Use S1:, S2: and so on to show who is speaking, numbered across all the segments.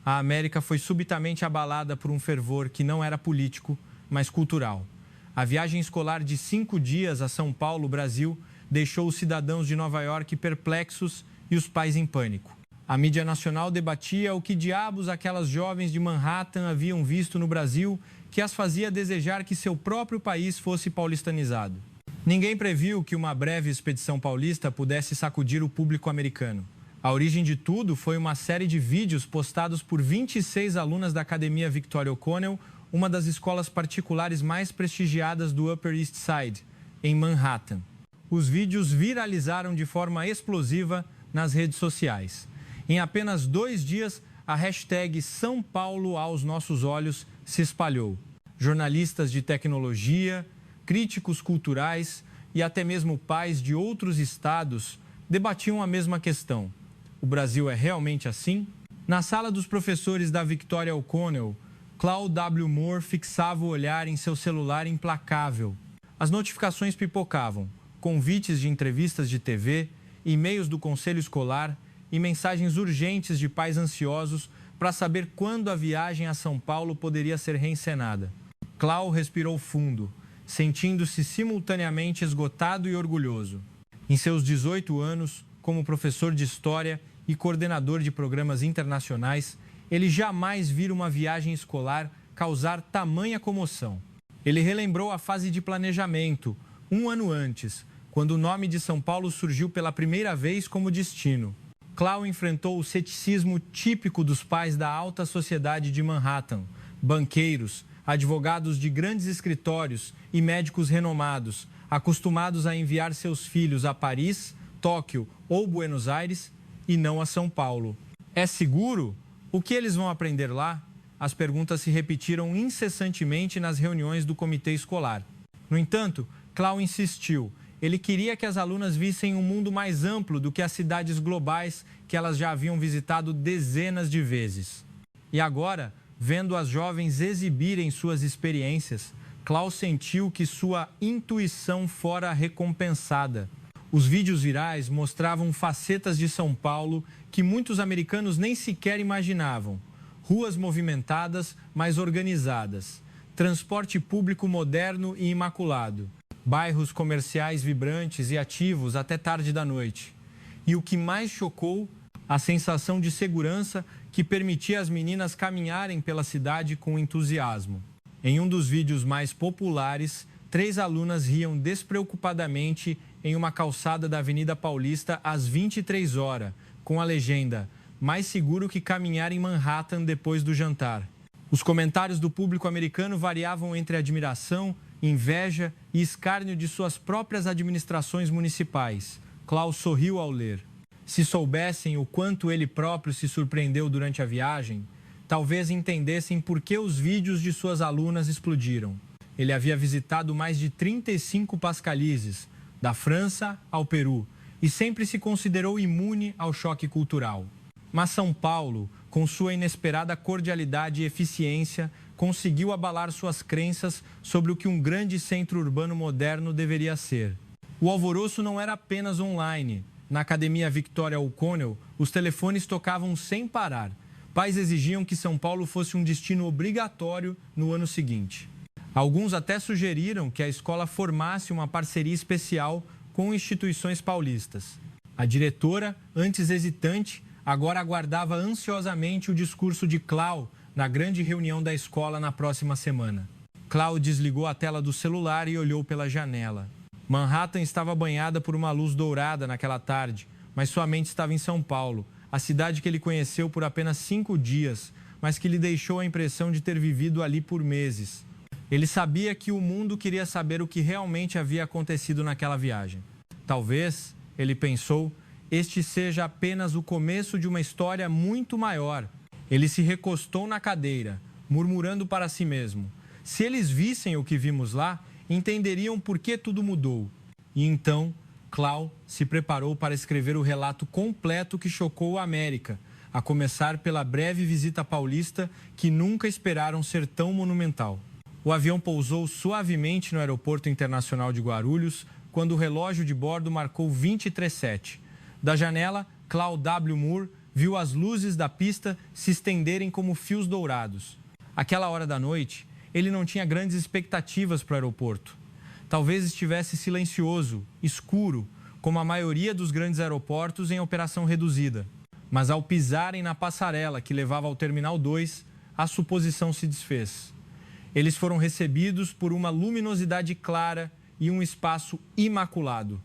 S1: a América foi subitamente abalada por um fervor que não era político, mas cultural. A viagem escolar de 5 dias a São Paulo, Brasil, deixou os cidadãos de Nova York perplexos e os pais em pânico. A mídia nacional debatia o que diabos aquelas jovens de Manhattan haviam visto no Brasil que as fazia desejar que seu próprio país fosse paulistanizado. Ninguém previu que uma breve expedição paulista pudesse sacudir o público americano. A origem de tudo foi uma série de vídeos postados por 26 alunas da Academia Victoria O'Connell, uma das escolas particulares mais prestigiadas do Upper East Side, em Manhattan. Os vídeos viralizaram de forma explosiva nas redes sociais. Em apenas 2 dias, a hashtag São Paulo aos nossos olhos se espalhou. Jornalistas de tecnologia, críticos culturais e até mesmo pais de outros estados debatiam a mesma questão. O Brasil é realmente assim? Na sala dos professores da Victoria O'Connell, Claude W. Moore fixava o olhar em seu celular implacável. As notificações pipocavam, convites de entrevistas de TV, e-mails do conselho escolar e mensagens urgentes de pais ansiosos para saber quando a viagem a São Paulo poderia ser reencenada. Clau respirou fundo, sentindo-se simultaneamente esgotado e orgulhoso. Em seus 18 anos, como professor de História e coordenador de programas internacionais, ele jamais vira uma viagem escolar causar tamanha comoção. Ele relembrou a fase de planejamento, 1 ano antes, quando o nome de São Paulo surgiu pela primeira vez como destino. Clau enfrentou o ceticismo típico dos pais da alta sociedade de Manhattan, banqueiros, advogados de grandes escritórios e médicos renomados, acostumados a enviar seus filhos a Paris, Tóquio ou Buenos Aires e não a São Paulo. É seguro? O que eles vão aprender lá? As perguntas se repetiram incessantemente nas reuniões do comitê escolar. No entanto, Clau insistiu. Ele queria que as alunas vissem um mundo mais amplo do que as cidades globais que elas já haviam visitado dezenas de vezes. E agora, vendo as jovens exibirem suas experiências, Clau sentiu que sua intuição fora recompensada. Os vídeos virais mostravam facetas de São Paulo que muitos americanos nem sequer imaginavam. Ruas movimentadas, mas organizadas. Transporte público moderno e imaculado. Bairros comerciais vibrantes e ativos até tarde da noite. E o que mais chocou, a sensação de segurança que permitia às meninas caminharem pela cidade com entusiasmo. Em um dos vídeos mais populares, 3 alunas riam despreocupadamente em uma calçada da Avenida Paulista às 23 horas, com a legenda "Mais seguro que caminhar em Manhattan depois do jantar". Os comentários do público americano variavam entre admiração, inveja e escárnio de suas próprias administrações municipais. Clau sorriu ao ler. Se soubessem o quanto ele próprio se surpreendeu durante a viagem, talvez entendessem por que os vídeos de suas alunas explodiram. Ele havia visitado mais de 35 pascalizes, da França ao Peru, e sempre se considerou imune ao choque cultural. Mas São Paulo, com sua inesperada cordialidade e eficiência, conseguiu abalar suas crenças sobre o que um grande centro urbano moderno deveria ser. O alvoroço não era apenas online. Na Academia Victoria O'Connell, os telefones tocavam sem parar. Pais exigiam que São Paulo fosse um destino obrigatório no ano seguinte. Alguns até sugeriram que a escola formasse uma parceria especial com instituições paulistas. A diretora, antes hesitante, agora aguardava ansiosamente o discurso de Clau na grande reunião da escola na próxima semana. Clau desligou a tela do celular e olhou pela janela. Manhattan estava banhada por uma luz dourada naquela tarde, mas sua mente estava em São Paulo, a cidade que ele conheceu por apenas 5 dias, mas que lhe deixou a impressão de ter vivido ali por meses. Ele sabia que o mundo queria saber o que realmente havia acontecido naquela viagem. Talvez, ele pensou, este seja apenas o começo de uma história muito maior. Ele se recostou na cadeira, murmurando para si mesmo. Se eles vissem o que vimos lá, entenderiam por que tudo mudou. E então, Clau se preparou para escrever o relato completo que chocou a América, a começar pela breve visita paulista que nunca esperaram ser tão monumental. O avião pousou suavemente no Aeroporto Internacional de Guarulhos, quando o relógio de bordo marcou 23h07. Da janela, Claude W. Moore viu as luzes da pista se estenderem como fios dourados. Aquela hora da noite, ele não tinha grandes expectativas para o aeroporto. Talvez estivesse silencioso, escuro, como a maioria dos grandes aeroportos em operação reduzida. Mas ao pisarem na passarela que levava ao Terminal 2, a suposição se desfez. Eles foram recebidos por uma luminosidade clara e um espaço imaculado.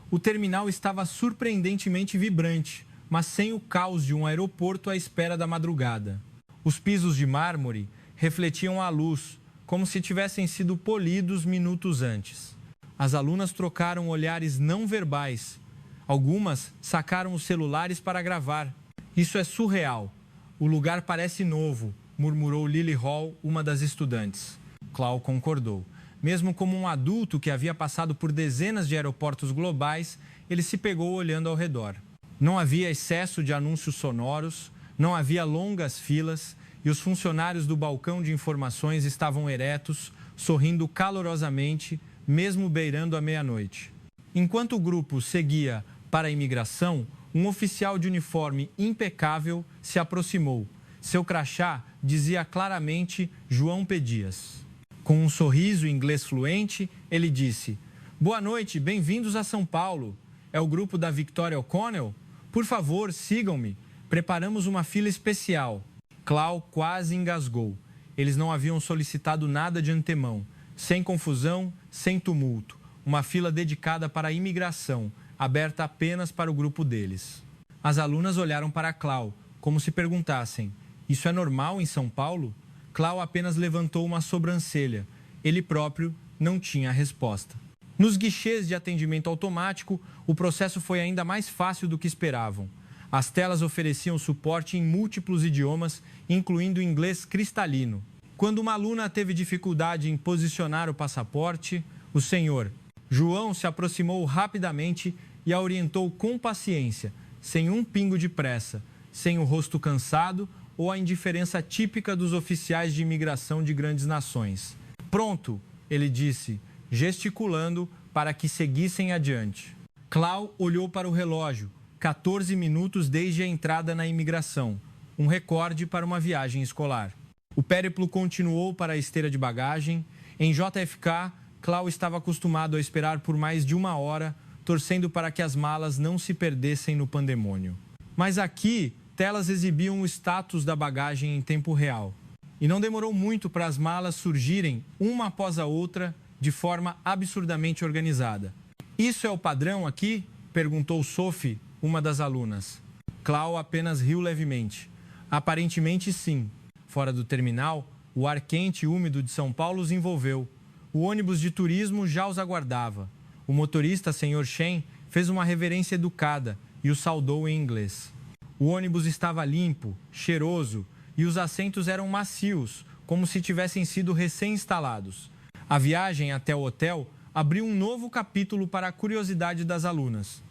S1: O terminal estava surpreendentemente vibrante, mas sem o caos de um aeroporto à espera da madrugada. Os pisos de mármore refletiam a luz, como se tivessem sido polidos minutos antes. As alunas trocaram olhares não verbais. Algumas sacaram os celulares para gravar. Isso é surreal. O lugar parece novo, murmurou Lily Hall, uma das estudantes. Clau concordou. Mesmo como um adulto que havia passado por dezenas de aeroportos globais, ele se pegou olhando ao redor. Não havia excesso de anúncios sonoros, não havia longas filas e os funcionários do balcão de informações estavam eretos, sorrindo calorosamente, mesmo beirando a meia-noite. Enquanto o grupo seguia para a imigração, um oficial de uniforme impecável se aproximou. Seu crachá dizia claramente João P. Dias. Com um sorriso em inglês fluente, ele disse: "Boa noite, bem-vindos a São Paulo. É o grupo da Victoria O'Connell? Por favor, sigam-me. Preparamos uma fila especial." Clau quase engasgou. Eles não haviam solicitado nada de antemão. Sem confusão, sem tumulto. Uma fila dedicada para a imigração, aberta apenas para o grupo deles. As alunas olharam para Clau, como se perguntassem: "Isso é normal em São Paulo?" Clau apenas levantou uma sobrancelha. Ele próprio não tinha a resposta. Nos guichês de atendimento automático, o processo foi ainda mais fácil do que esperavam. As telas ofereciam suporte em múltiplos idiomas, incluindo inglês cristalino. Quando uma aluna teve dificuldade em posicionar o passaporte, o senhor João se aproximou rapidamente e a orientou com paciência, sem um pingo de pressa, sem o rosto cansado ou a indiferença típica dos oficiais de imigração de grandes nações. "Pronto", ele disse, gesticulando para que seguissem adiante. Clau olhou para o relógio. 14 minutos desde a entrada na imigração, um recorde para uma viagem escolar. O périplo continuou para a esteira de bagagem. Em JFK, Clau estava acostumado a esperar por mais de uma hora, torcendo para que as malas não se perdessem no pandemônio. Mas aqui, telas exibiam o status da bagagem em tempo real. E não demorou muito para as malas surgirem, uma após a outra, de forma absurdamente organizada. "Isso é o padrão aqui?" perguntou Sophie, uma das alunas. Clau apenas riu levemente. "Aparentemente, sim." Fora do terminal, o ar quente e úmido de São Paulo os envolveu. O ônibus de turismo já os aguardava. O motorista, Sr. Shen, fez uma reverência educada e o saudou em inglês. O ônibus estava limpo, cheiroso e os assentos eram macios, como se tivessem sido recém-instalados. A viagem até o hotel abriu um novo capítulo para a curiosidade das alunas.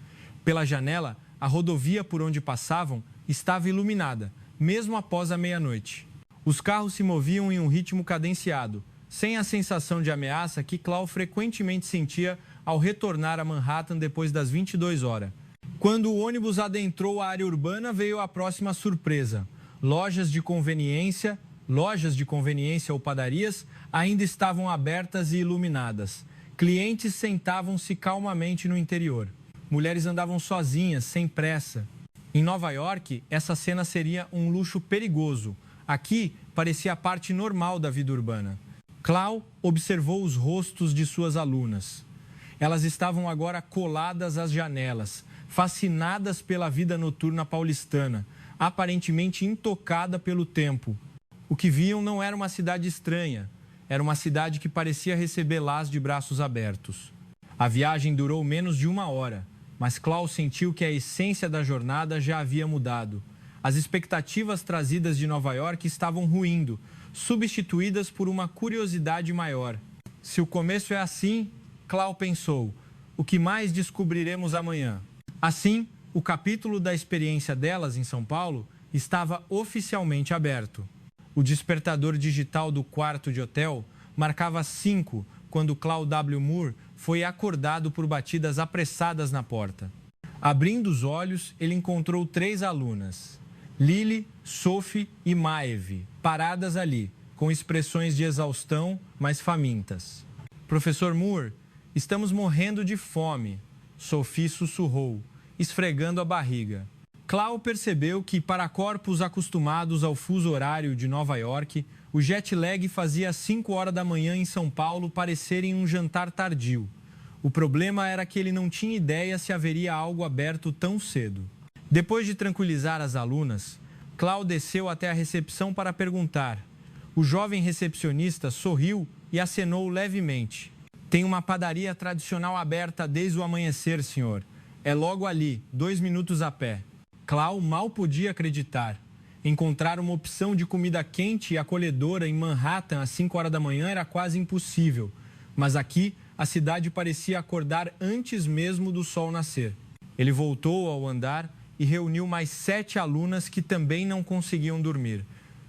S1: Pela janela, a rodovia por onde passavam estava iluminada, mesmo após a meia-noite. Os carros se moviam em um ritmo cadenciado, sem a sensação de ameaça que Clau frequentemente sentia ao retornar a Manhattan depois das 22 horas. Quando o ônibus adentrou a área urbana, veio a próxima surpresa. Lojas de conveniência ou padarias ainda estavam abertas e iluminadas. Clientes sentavam-se calmamente no interior. Mulheres andavam sozinhas, sem pressa. Em Nova York, essa cena seria um luxo perigoso. Aqui, parecia a parte normal da vida urbana. Clau observou os rostos de suas alunas. Elas estavam agora coladas às janelas, fascinadas pela vida noturna paulistana, aparentemente intocada pelo tempo. O que viam não era uma cidade estranha, era uma cidade que parecia recebê-las de braços abertos. A viagem durou menos de uma hora, mas Clau sentiu que a essência da jornada já havia mudado. As expectativas trazidas de Nova York estavam ruindo, substituídas por uma curiosidade maior. Se o começo é assim, Clau pensou, o que mais descobriremos amanhã? Assim, o capítulo da experiência delas em São Paulo estava oficialmente aberto. O despertador digital do quarto de hotel marcava 5 quando Clau W. Moore foi acordado por batidas apressadas na porta. Abrindo os olhos, ele encontrou 3 alunas. Lili, Sophie e Maeve, paradas ali, com expressões de exaustão, mas famintas. Professor Moore, estamos morrendo de fome, Sophie sussurrou, esfregando a barriga. Clau percebeu que, para corpos acostumados ao fuso horário de Nova York, o jet lag fazia 5 horas da manhã em São Paulo parecerem um jantar tardio. O problema era que ele não tinha ideia se haveria algo aberto tão cedo. Depois de tranquilizar as alunas, Clau desceu até a recepção para perguntar. O jovem recepcionista sorriu e acenou levemente. Tem uma padaria tradicional aberta desde o amanhecer, senhor. É logo ali, 2 minutos a pé. Clau mal podia acreditar. Encontrar uma opção de comida quente e acolhedora em Manhattan às 5 horas da manhã era quase impossível. Mas aqui, a cidade parecia acordar antes mesmo do sol nascer. Ele voltou ao andar e reuniu mais 7 alunas que também não conseguiam dormir.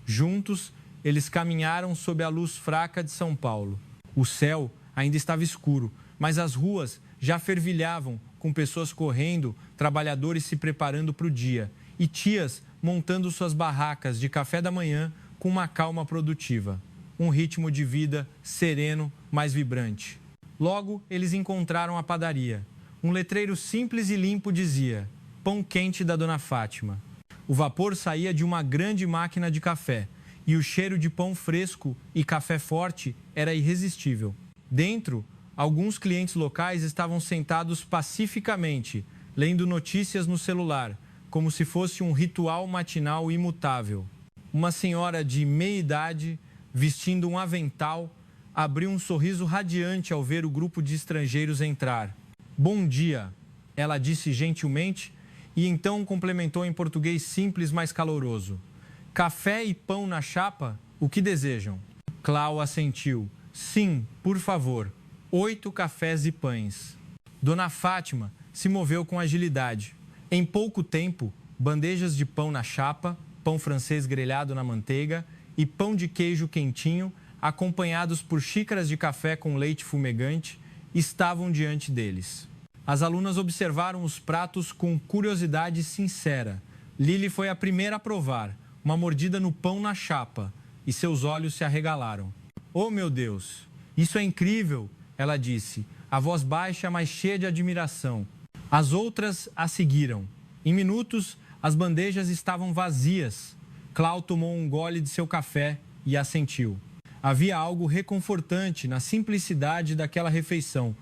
S1: Juntos, eles caminharam sob a luz fraca de São Paulo. O céu ainda estava escuro, mas as ruas já fervilhavam, com pessoas correndo, trabalhadores se preparando para o dia e tias montando suas barracas de café da manhã com uma calma produtiva. Um ritmo de vida sereno, mas vibrante. Logo, eles encontraram a padaria. Um letreiro simples e limpo dizia: Pão quente da Dona Fátima. O vapor saía de uma grande máquina de café e o cheiro de pão fresco e café forte era irresistível. Dentro, alguns clientes locais estavam sentados pacificamente, lendo notícias no celular, como se fosse um ritual matinal imutável. Uma senhora de meia-idade, vestindo um avental, abriu um sorriso radiante ao ver o grupo de estrangeiros entrar. Bom dia, ela disse gentilmente e então complementou em português simples, mas caloroso. Café e pão na chapa? O que desejam? Clau assentiu. Sim, por favor. 8 cafés e pães. Dona Fátima se moveu com agilidade. Em pouco tempo, bandejas de pão na chapa, pão francês grelhado na manteiga e pão de queijo quentinho, acompanhados por xícaras de café com leite fumegante, estavam diante deles. As alunas observaram os pratos com curiosidade sincera. Lili foi a primeira a provar, uma mordida no pão na chapa, e seus olhos se arregalaram. Oh, meu Deus! Isso é incrível! Ela disse, a voz baixa, mas cheia de admiração. As outras a seguiram. Em minutos, as bandejas estavam vazias. Clau tomou um gole de seu café e assentiu. Havia algo reconfortante na simplicidade daquela refeição.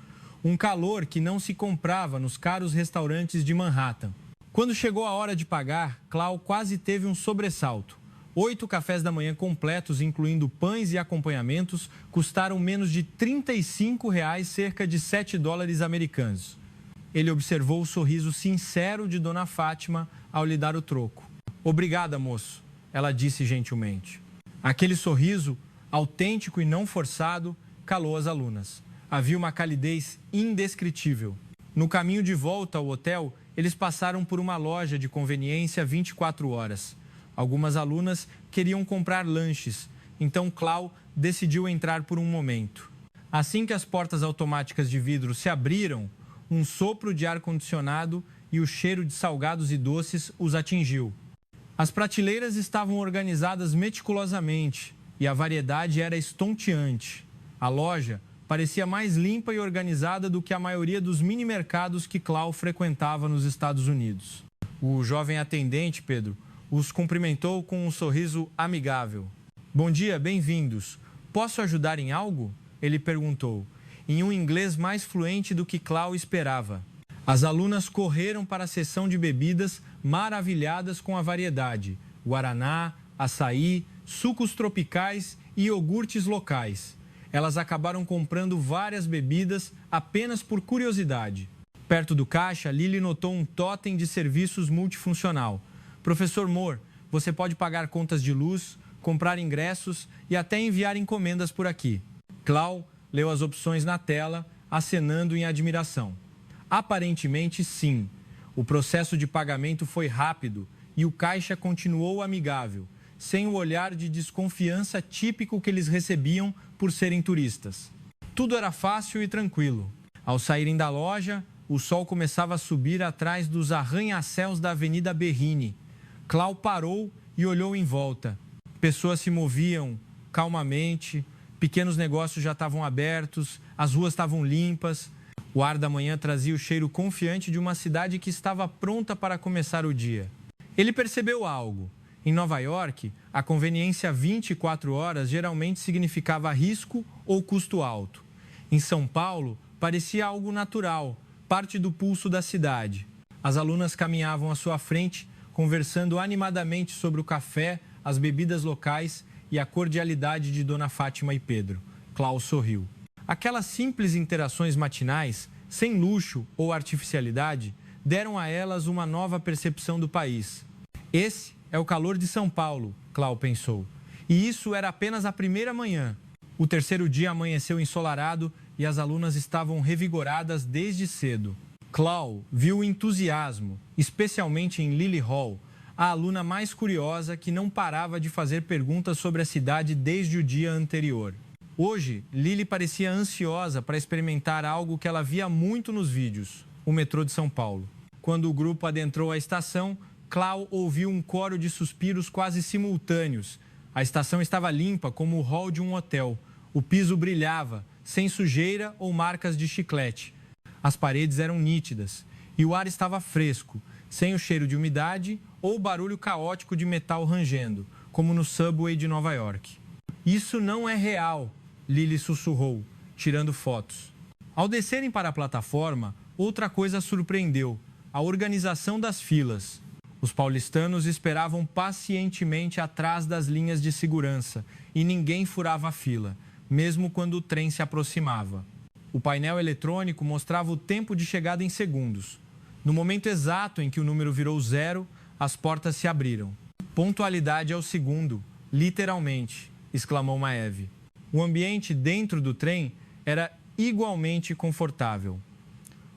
S1: Um calor que não se comprava nos caros restaurantes de Manhattan. Quando chegou a hora de pagar, Clau quase teve um sobressalto. 8 cafés da manhã completos, incluindo pães e acompanhamentos, custaram menos de R$35, cerca de 7 dólares americanos. Ele observou o sorriso sincero de Dona Fátima ao lhe dar o troco. Obrigada, moço, ela disse gentilmente. Aquele sorriso, autêntico e não forçado, calou as alunas. Havia uma calidez indescritível. No caminho de volta ao hotel, eles passaram por uma loja de conveniência 24 horas. Algumas alunas queriam comprar lanches, então Clau decidiu entrar por um momento. Assim que as portas automáticas de vidro se abriram, um sopro de ar-condicionado e o cheiro de salgados e doces os atingiu. As prateleiras estavam organizadas meticulosamente e a variedade era estonteante. A loja parecia mais limpa e organizada do que a maioria dos mini-mercados que Clau frequentava nos Estados Unidos. O jovem atendente, Pedro, os cumprimentou com um sorriso amigável. Bom dia, bem-vindos. Posso ajudar em algo? Ele perguntou, em um inglês mais fluente do que Clau esperava. As alunas correram para a seção de bebidas, maravilhadas com a variedade. Guaraná, açaí, sucos tropicais e iogurtes locais. Elas acabaram comprando várias bebidas apenas por curiosidade. Perto do caixa, Lili notou um totem de serviços multifuncional. Professor Moore, você pode pagar contas de luz, comprar ingressos e até enviar encomendas por aqui. Clau leu as opções na tela, acenando em admiração. Aparentemente, sim. O processo de pagamento foi rápido e o caixa continuou amigável, sem o olhar de desconfiança típico que eles recebiam por serem turistas. Tudo era fácil e tranquilo. Ao saírem da loja, o sol começava a subir atrás dos arranha-céus da Avenida Berrini. Clau parou e olhou em volta. Pessoas se moviam calmamente, pequenos negócios já estavam abertos, as ruas estavam limpas. O ar da manhã trazia o cheiro confiante de uma cidade que estava pronta para começar o dia. Ele percebeu algo. Em Nova York, a conveniência 24 horas geralmente significava risco ou custo alto. Em São Paulo, parecia algo natural, parte do pulso da cidade. As alunas caminhavam à sua frente, conversando animadamente sobre o café, as bebidas locais e a cordialidade de Dona Fátima e Pedro. Clau sorriu. Aquelas simples interações matinais, sem luxo ou artificialidade, deram a elas uma nova percepção do país. Esse é o calor de São Paulo, Clau pensou. E isso era apenas a primeira manhã. O terceiro dia amanheceu ensolarado e as alunas estavam revigoradas desde cedo. Clau viu o entusiasmo, especialmente em Lily Hall, a aluna mais curiosa que não parava de fazer perguntas sobre a cidade desde o dia anterior. Hoje, Lily parecia ansiosa para experimentar algo que ela via muito nos vídeos, o metrô de São Paulo. Quando o grupo adentrou a estação, Clau ouviu um coro de suspiros quase simultâneos. A estação estava limpa como o hall de um hotel. O piso brilhava, sem sujeira ou marcas de chiclete. As paredes eram nítidas e o ar estava fresco, sem o cheiro de umidade ou o barulho caótico de metal rangendo, como no subway de Nova York. Isso não é real, Lily sussurrou, tirando fotos. Ao descerem para a plataforma, outra coisa surpreendeu: a organização das filas. Os paulistanos esperavam pacientemente atrás das linhas de segurança e ninguém furava a fila, mesmo quando o trem se aproximava. O painel eletrônico mostrava o tempo de chegada em segundos. No momento exato em que o número virou 0, as portas se abriram. Pontualidade ao segundo, literalmente, exclamou Maeve. O ambiente dentro do trem era igualmente confortável.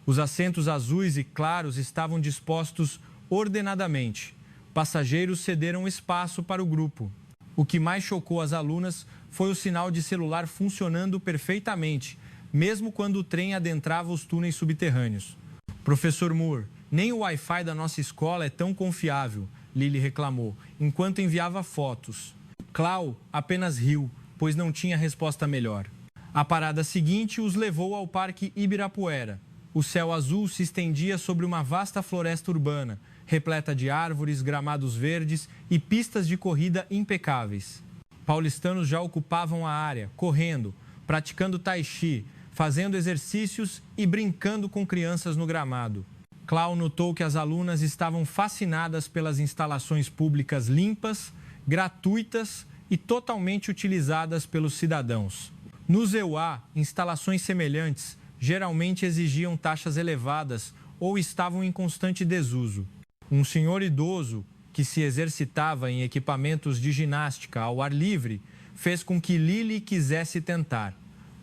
S1: Os assentos azuis e claros estavam dispostos ordenadamente. Passageiros cederam espaço para o grupo. O que mais chocou as alunas foi o sinal de celular funcionando perfeitamente, mesmo quando o trem adentrava os túneis subterrâneos. Professor Moore, nem o Wi-Fi da nossa escola é tão confiável, Lily reclamou, enquanto enviava fotos. Clau apenas riu, pois não tinha resposta melhor. A parada seguinte os levou ao Parque Ibirapuera. O céu azul se estendia sobre uma vasta floresta urbana, repleta de árvores, gramados verdes e pistas de corrida impecáveis. Paulistanos já ocupavam a área, correndo, praticando tai chi, fazendo exercícios e brincando com crianças no gramado. Clau notou que as alunas estavam fascinadas pelas instalações públicas limpas, gratuitas e totalmente utilizadas pelos cidadãos. No ZEUA, instalações semelhantes geralmente exigiam taxas elevadas ou estavam em constante desuso. Um senhor idoso que se exercitava em equipamentos de ginástica ao ar livre fez com que Lily quisesse tentar.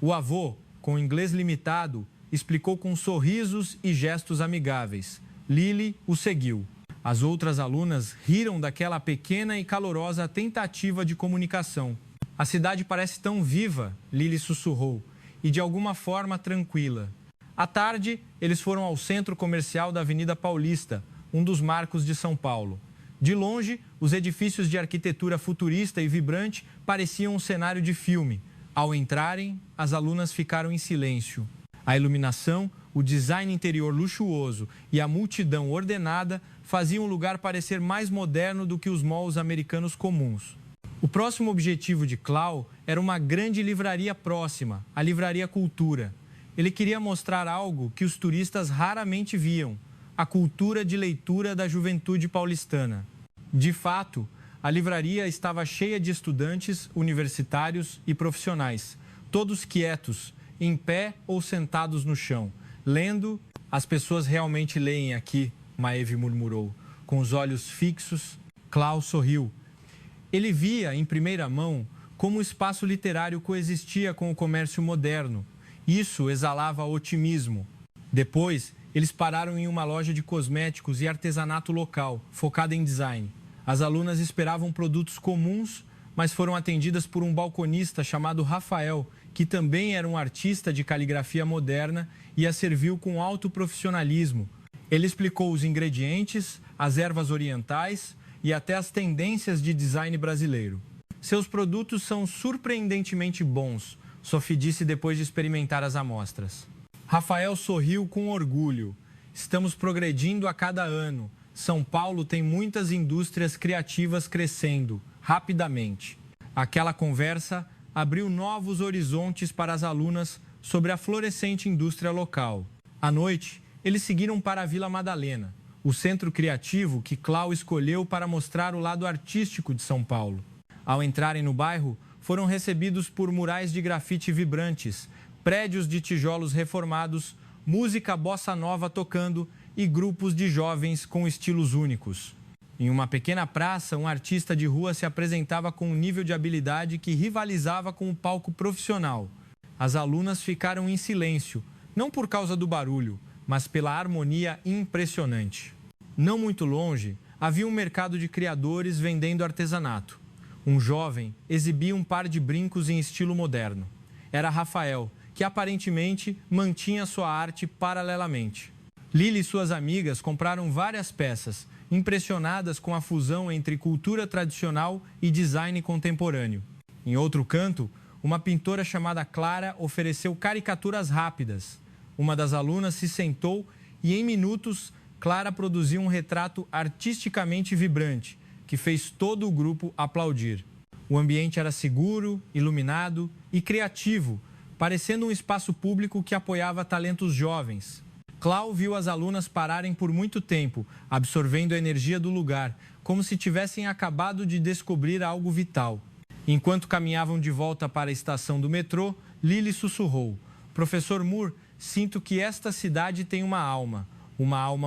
S1: O avô, com inglês limitado, explicou com sorrisos e gestos amigáveis. Lily o seguiu. As outras alunas riram daquela pequena e calorosa tentativa de comunicação. A cidade parece tão viva, Lily sussurrou, e de alguma forma tranquila. À tarde, eles foram ao centro comercial da Avenida Paulista, um dos marcos de São Paulo. De longe, os edifícios de arquitetura futurista e vibrante pareciam um cenário de filme. Ao entrarem, as alunas ficaram em silêncio. A iluminação, o design interior luxuoso e a multidão ordenada faziam o lugar parecer mais moderno do que os malls americanos comuns. O próximo objetivo de Clau era uma grande livraria próxima, a Livraria Cultura. Ele queria mostrar algo que os turistas raramente viam: a cultura de leitura da juventude paulistana. De fato, a livraria estava cheia de estudantes, universitários e profissionais, todos quietos, em pé ou sentados no chão, lendo. As pessoas realmente leem aqui, Maeve murmurou, com os olhos fixos. Clau sorriu. Ele via, em primeira mão, como o espaço literário coexistia com o comércio moderno. Isso exalava otimismo. Depois, eles pararam em uma loja de cosméticos e artesanato local, focada em design. As alunas esperavam produtos comuns, mas foram atendidas por um balconista chamado Rafael, que também era um artista de caligrafia moderna e a serviu com alto profissionalismo. Ele explicou os ingredientes, as ervas orientais e até as tendências de design brasileiro. Seus produtos são surpreendentemente bons, Sophie disse depois de experimentar as amostras. Rafael sorriu com orgulho. Estamos progredindo a cada ano. São Paulo tem muitas indústrias criativas crescendo, rapidamente. Aquela conversa abriu novos horizontes para as alunas sobre a florescente indústria local. À noite, eles seguiram para a Vila Madalena, o centro criativo que Clau escolheu para mostrar o lado artístico de São Paulo. Ao entrarem no bairro, foram recebidos por murais de grafite vibrantes, prédios de tijolos reformados, música bossa nova tocando e grupos de jovens com estilos únicos. Em uma pequena praça, um artista de rua se apresentava com um nível de habilidade que rivalizava com o palco profissional. As alunas ficaram em silêncio, não por causa do barulho, mas pela harmonia impressionante. Não muito longe, havia um mercado de criadores vendendo artesanato. Um jovem exibia um par de brincos em estilo moderno. Era Rafael, que aparentemente mantinha sua arte paralelamente. Lili e suas amigas compraram várias peças, impressionadas com a fusão entre cultura tradicional e design contemporâneo. Em outro canto, uma pintora chamada Clara ofereceu caricaturas rápidas. Uma das alunas se sentou e, em minutos, Clara produziu um retrato artisticamente vibrante, que fez todo o grupo aplaudir. O ambiente era seguro, iluminado e criativo, parecendo um espaço público que apoiava talentos jovens. Clau viu as alunas pararem por muito tempo, absorvendo a energia do lugar, como se tivessem acabado de descobrir algo vital. Enquanto caminhavam de volta para a estação do metrô, Lili sussurrou: "Professor Moore, sinto que esta cidade tem uma alma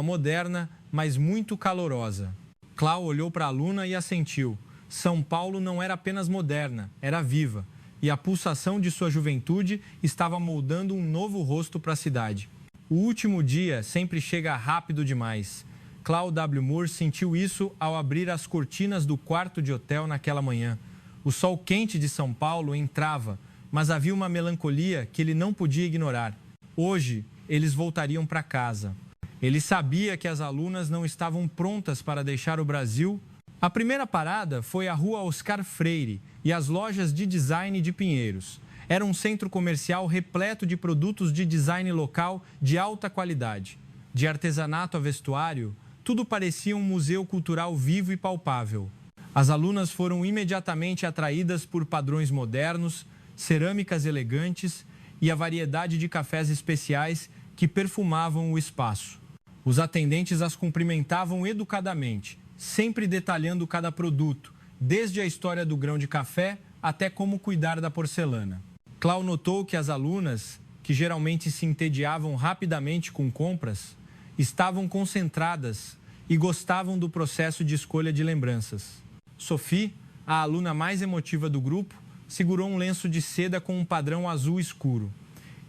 S1: moderna, mas muito calorosa." Clau olhou para a aluna e assentiu. São Paulo não era apenas moderna, era viva. E a pulsação de sua juventude estava moldando um novo rosto para a cidade. O último dia sempre chega rápido demais. Clau W. Moore sentiu isso ao abrir as cortinas do quarto de hotel naquela manhã. O sol quente de São Paulo entrava, mas havia uma melancolia que ele não podia ignorar. Hoje, eles voltariam para casa. Ele sabia que as alunas não estavam prontas para deixar o Brasil. A primeira parada foi a Rua Oscar Freire e as lojas de design de Pinheiros. Era um centro comercial repleto de produtos de design local de alta qualidade. De artesanato a vestuário, tudo parecia um museu cultural vivo e palpável. As alunas foram imediatamente atraídas por padrões modernos, cerâmicas elegantes e a variedade de cafés especiais que perfumavam o espaço. Os atendentes as cumprimentavam educadamente, sempre detalhando cada produto, desde a história do grão de café até como cuidar da porcelana. Clau notou que as alunas, que geralmente se entediavam rapidamente com compras, estavam concentradas e gostavam do processo de escolha de lembranças. Sophie, a aluna mais emotiva do grupo, segurou um lenço de seda com um padrão azul escuro.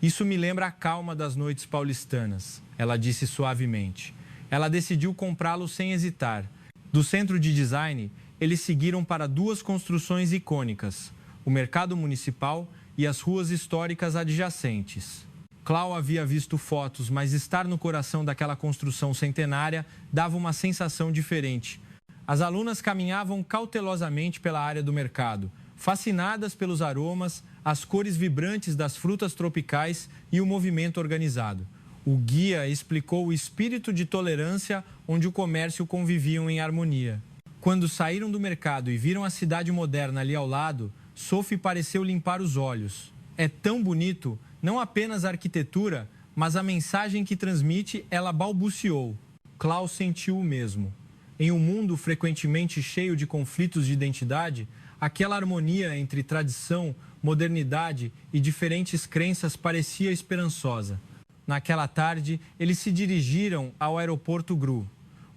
S1: "Isso me lembra a calma das noites paulistanas", ela disse suavemente. Ela decidiu comprá-lo sem hesitar. Do centro de design, eles seguiram para duas construções icônicas, o Mercado Municipal e as ruas históricas adjacentes. Clau havia visto fotos, mas estar no coração daquela construção centenária dava uma sensação diferente. As alunas caminhavam cautelosamente pela área do mercado, fascinadas pelos aromas, as cores vibrantes das frutas tropicais e o movimento organizado. O guia explicou o espírito de tolerância onde o comércio conviviam em harmonia. Quando saíram do mercado e viram a cidade moderna ali ao lado, Sophie pareceu limpar os olhos. É tão bonito, não apenas a arquitetura, mas a mensagem que transmite, ela balbuciou. Clau sentiu o mesmo. Em um mundo frequentemente cheio de conflitos de identidade, aquela harmonia entre tradição, modernidade e diferentes crenças parecia esperançosa. Naquela tarde, eles se dirigiram ao aeroporto GRU.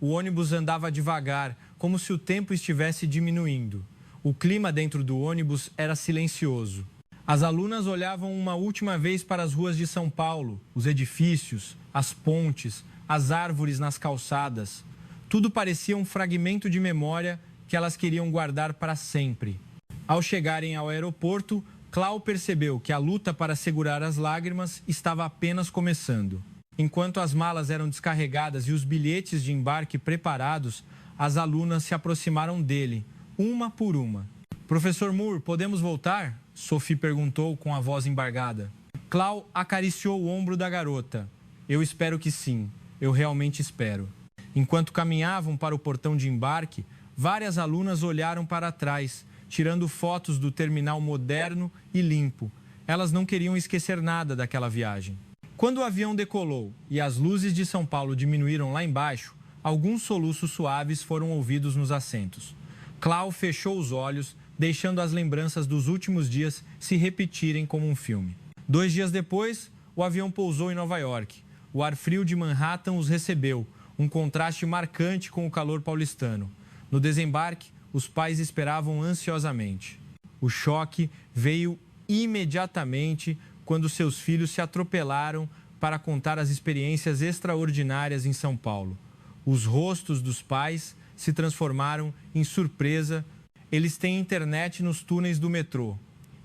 S1: O ônibus andava devagar, como se o tempo estivesse diminuindo. O clima dentro do ônibus era silencioso. As alunas olhavam uma última vez para as ruas de São Paulo, os edifícios, as pontes, as árvores nas calçadas. Tudo parecia um fragmento de memória que elas queriam guardar para sempre. Ao chegarem ao aeroporto, Clau percebeu que a luta para segurar as lágrimas estava apenas começando. Enquanto as malas eram descarregadas e os bilhetes de embarque preparados, as alunas se aproximaram dele, uma por uma. Professor Moore, podemos voltar? Sophie perguntou com a voz embargada. Clau acariciou o ombro da garota. Eu espero que sim, eu realmente espero. Enquanto caminhavam para o portão de embarque, várias alunas olharam para trás, tirando fotos do terminal moderno e limpo. Elas não queriam esquecer nada daquela viagem. Quando o avião decolou e as luzes de São Paulo diminuíram lá embaixo, alguns soluços suaves foram ouvidos nos assentos. Clau fechou os olhos, deixando as lembranças dos últimos dias se repetirem como um filme. 2 dias depois, o avião pousou em Nova York. O ar frio de Manhattan os recebeu, um contraste marcante com o calor paulistano. No desembarque, os pais esperavam ansiosamente. O choque veio imediatamente quando seus filhos se atropelaram para contar as experiências extraordinárias em São Paulo. Os rostos dos pais se transformaram em surpresa. Eles têm internet nos túneis do metrô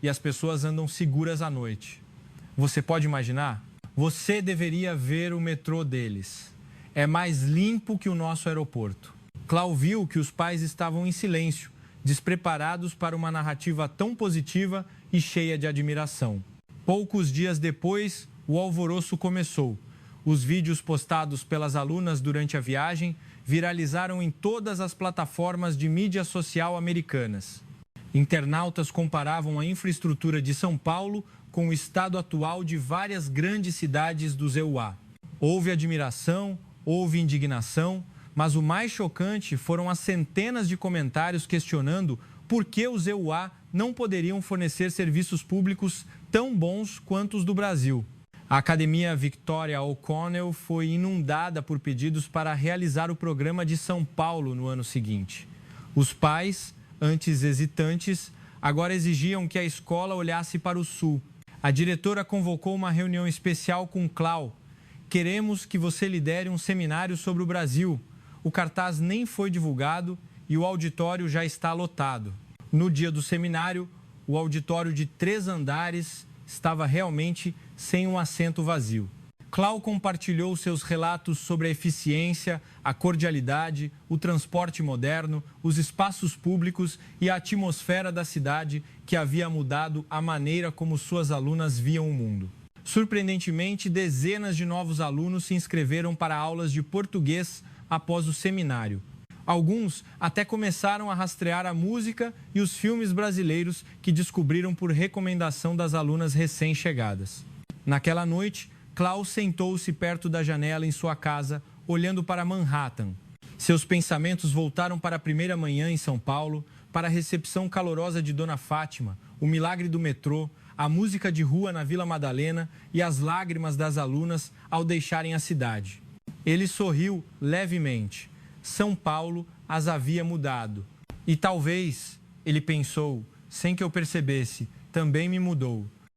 S1: e as pessoas andam seguras à noite. Você pode imaginar? Você deveria ver o metrô deles. É mais limpo que o nosso aeroporto. Clau viu que os pais estavam em silêncio, despreparados para uma narrativa tão positiva e cheia de admiração. Poucos dias depois, o alvoroço começou. Os vídeos postados pelas alunas durante a viagem viralizaram em todas as plataformas de mídia social americanas. Internautas comparavam a infraestrutura de São Paulo com o estado atual de várias grandes cidades do EUA. Houve admiração, houve indignação, mas o mais chocante foram as centenas de comentários questionando por que os EUA não poderiam fornecer serviços públicos tão bons quanto os do Brasil. A Academia Victoria O'Connell foi inundada por pedidos para realizar o programa de São Paulo no ano seguinte. Os pais, antes hesitantes, agora exigiam que a escola olhasse para o Sul. A diretora convocou uma reunião especial com Clau. Queremos que você lidere um seminário sobre o Brasil. O cartaz nem foi divulgado e o auditório já está lotado. No dia do seminário, o auditório de 3 andares estava realmente sem um assento vazio. Clau compartilhou seus relatos sobre a eficiência, a cordialidade, o transporte moderno, os espaços públicos e a atmosfera da cidade que havia mudado a maneira como suas alunas viam o mundo. Surpreendentemente, dezenas de novos alunos se inscreveram para aulas de português após o seminário. Alguns até começaram a rastrear a música e os filmes brasileiros que descobriram por recomendação das alunas recém-chegadas. Naquela noite, Clau sentou-se perto da janela em sua casa, olhando para Manhattan. Seus pensamentos voltaram para a primeira manhã em São Paulo, para a recepção calorosa de Dona Fátima, o milagre do metrô, a música de rua na Vila Madalena e as lágrimas das alunas ao deixarem a cidade. Ele sorriu levemente. São Paulo as havia mudado. E talvez, ele pensou, sem que eu percebesse, também me mudou.